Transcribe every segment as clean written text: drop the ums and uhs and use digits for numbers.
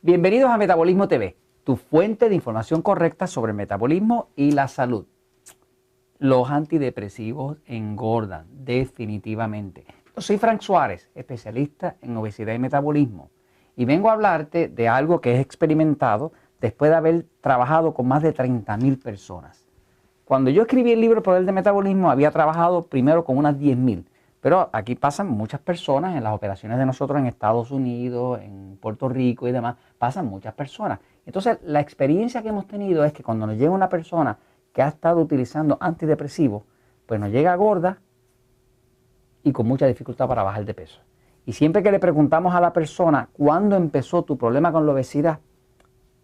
Bienvenidos a Metabolismo TV, tu fuente de información correcta sobre el metabolismo y la salud. Los antidepresivos engordan, definitivamente. Yo soy Frank Suárez, especialista en obesidad y metabolismo, y vengo a hablarte de algo que he experimentado después de haber trabajado con más de 30,000 personas. Cuando yo escribí el libro Poder del Metabolismo, había trabajado primero con unas 10,000. Pero aquí pasan muchas personas en las operaciones de nosotros en Estados Unidos, en Puerto Rico y demás, pasan muchas personas. Entonces, la experiencia que hemos tenido es que cuando nos llega una persona que ha estado utilizando antidepresivos, pues nos llega gorda y con mucha dificultad para bajar de peso. Y siempre que le preguntamos a la persona cuándo empezó tu problema con la obesidad,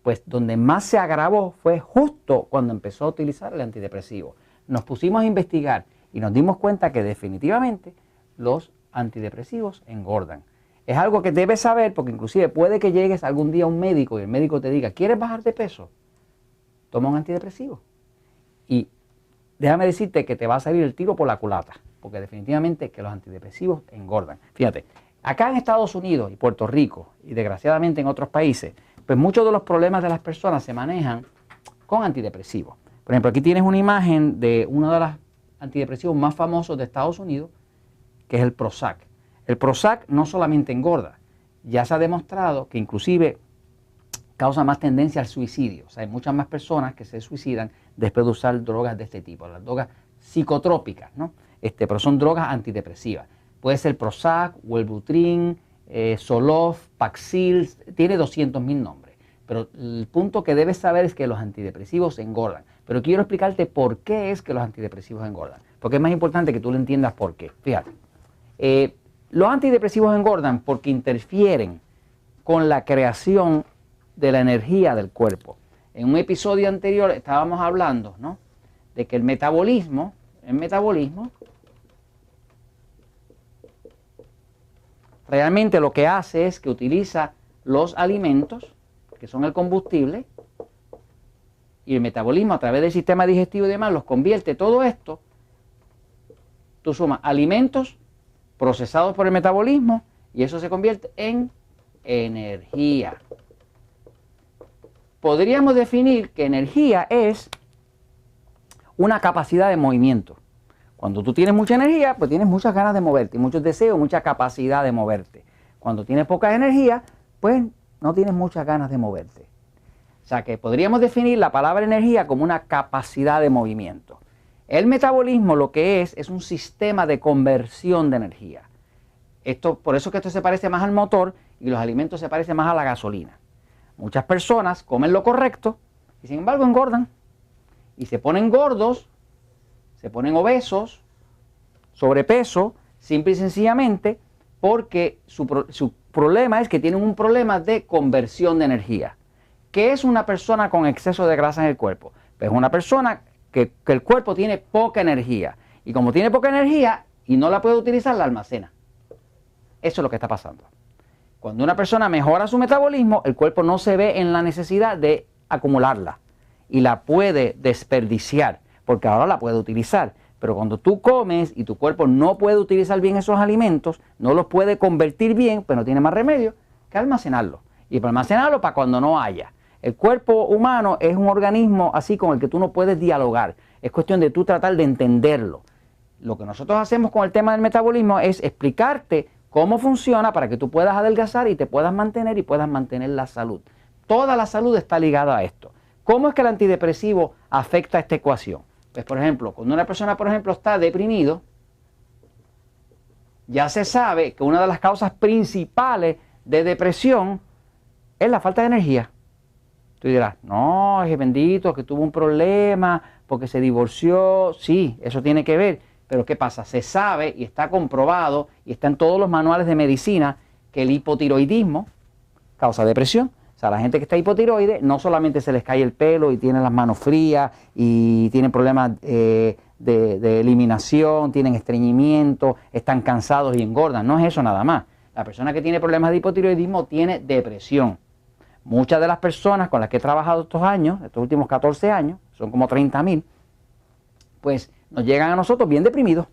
pues donde más se agravó fue justo cuando empezó a utilizar el antidepresivo. Nos pusimos a investigar y nos dimos cuenta que definitivamente los antidepresivos engordan. Es algo que debes saber porque inclusive puede que llegues algún día a un médico y el médico te diga, ¿quieres bajar de peso? Toma un antidepresivo. Y déjame decirte que te va a salir el tiro por la culata, porque definitivamente que los antidepresivos engordan. Fíjate, acá en Estados Unidos y Puerto Rico y desgraciadamente en otros países, pues muchos de los problemas de las personas se manejan con antidepresivos. Por ejemplo, aquí tienes una imagen de uno de los antidepresivos más famosos de Estados Unidos, que es el Prozac. El Prozac no solamente engorda, ya se ha demostrado que inclusive causa más tendencia al suicidio. O sea, hay muchas más personas que se suicidan después de usar drogas de este tipo, las drogas psicotrópicas, ¿no? Pero son drogas antidepresivas. Puede ser Prozac, Wellbutrin, Zoloft, Paxil, tiene 200,000 nombres. Pero el punto que debes saber es que los antidepresivos engordan. Pero quiero explicarte por qué es que los antidepresivos engordan. Porque es más importante que tú lo entiendas por qué. Fíjate. Los antidepresivos engordan porque interfieren con la creación de la energía del cuerpo. En un episodio anterior estábamos hablando, ¿no?, de que el metabolismo realmente lo que hace es que utiliza los alimentos, que son el combustible, y el metabolismo a través del sistema digestivo y demás los convierte. Todo esto, tú sumas alimentos procesados por el metabolismo y eso se convierte en energía. Podríamos definir que energía es una capacidad de movimiento. Cuando tú tienes mucha energía, pues tienes muchas ganas de moverte, muchos deseos, mucha capacidad de moverte. Cuando tienes poca energía, pues no tienes muchas ganas de moverte. O sea que podríamos definir la palabra energía como una capacidad de movimiento. El metabolismo lo que es un sistema de conversión de energía. Por eso que esto se parece más al motor y los alimentos se parecen más a la gasolina. Muchas personas comen lo correcto y sin embargo engordan. Y se ponen gordos, se ponen obesos, sobrepeso, simple y sencillamente porque su problema es que tienen un problema de conversión de energía. ¿Qué es una persona con exceso de grasa en el cuerpo? Pues una persona que el cuerpo tiene poca energía. Y como tiene poca energía y no la puede utilizar, la almacena. Eso es lo que está pasando. Cuando una persona mejora su metabolismo, el cuerpo no se ve en la necesidad de acumularla. Y la puede desperdiciar, porque ahora la puede utilizar. Pero cuando tú comes y tu cuerpo no puede utilizar bien esos alimentos, no los puede convertir bien, pues no tiene más remedio que almacenarlos. Y para almacenarlo para cuando no haya. El cuerpo humano es un organismo así con el que tú no puedes dialogar. Es cuestión de tú tratar de entenderlo. Lo que nosotros hacemos con el tema del metabolismo es explicarte cómo funciona para que tú puedas adelgazar y te puedas mantener y puedas mantener la salud. Toda la salud está ligada a esto. ¿Cómo es que el antidepresivo afecta esta ecuación? Pues por ejemplo, cuando una persona está deprimido, ya se sabe que una de las causas principales de depresión es la falta de energía. Tú dirás, no, es bendito, que tuvo un problema porque se divorció. Sí, eso tiene que ver. Pero ¿qué pasa? Se sabe y está comprobado y está en todos los manuales de medicina que el hipotiroidismo causa depresión. O sea, la gente que está hipotiroide no solamente se les cae el pelo y tienen las manos frías y tienen problemas de eliminación, tienen estreñimiento, están cansados y engordan. No es eso nada más. La persona que tiene problemas de hipotiroidismo tiene depresión. Muchas de las personas con las que he trabajado estos últimos 14 años, son como 30,000, pues nos llegan a nosotros bien deprimidos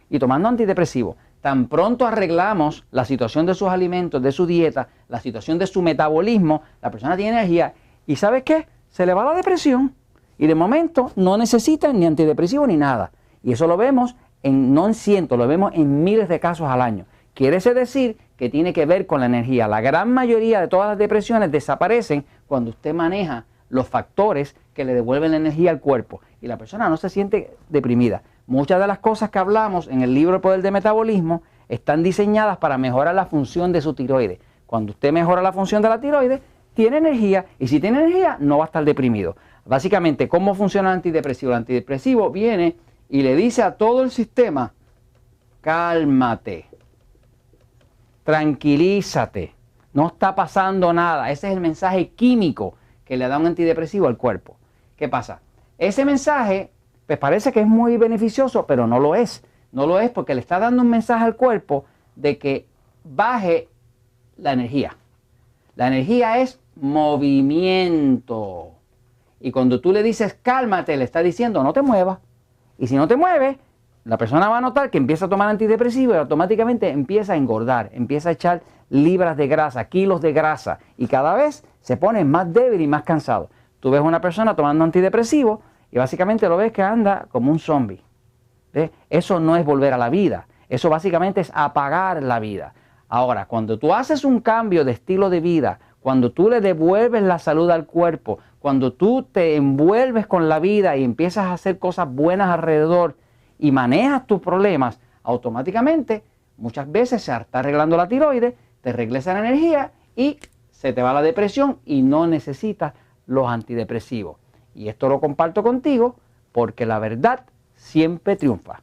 y tomando antidepresivos. Tan pronto arreglamos la situación de sus alimentos, de su dieta, la situación de su metabolismo, la persona tiene energía. ¿Y sabes qué? Se le va la depresión. Y de momento no necesita ni antidepresivo ni nada. Y eso lo vemos no en cientos, lo vemos en miles de casos al año. Quiere decir que tiene que ver con la energía. La gran mayoría de todas las depresiones desaparecen cuando usted maneja los factores que le devuelven la energía al cuerpo y la persona no se siente deprimida. Muchas de las cosas que hablamos en el libro El Poder del Metabolismo están diseñadas para mejorar la función de su tiroides. Cuando usted mejora la función de la tiroides, tiene energía, y si tiene energía no va a estar deprimido. Básicamente, ¿cómo funciona el antidepresivo? El antidepresivo viene y le dice a todo el sistema: cálmate, tranquilízate, no está pasando nada. Ese es el mensaje químico que le da un antidepresivo al cuerpo. ¿Qué pasa? Ese mensaje, pues parece que es muy beneficioso, pero no lo es. No lo es porque le está dando un mensaje al cuerpo de que baje la energía. La energía es movimiento. Y cuando tú le dices cálmate, le está diciendo no te muevas. Y si no te mueves, la persona va a notar que empieza a tomar antidepresivo y automáticamente empieza a engordar, empieza a echar libras de grasa, kilos de grasa, y cada vez se pone más débil y más cansado. Tú ves a una persona tomando antidepresivo y básicamente lo ves que anda como un zombie. ¿Ves? Eso no es volver a la vida, eso básicamente es apagar la vida. Ahora, cuando tú haces un cambio de estilo de vida, cuando tú le devuelves la salud al cuerpo, cuando tú te envuelves con la vida y empiezas a hacer cosas buenas alrededor y manejas tus problemas, automáticamente muchas veces se está arreglando la tiroides, te regresa la energía y se te va la depresión y no necesitas los antidepresivos. Y esto lo comparto contigo porque la verdad siempre triunfa.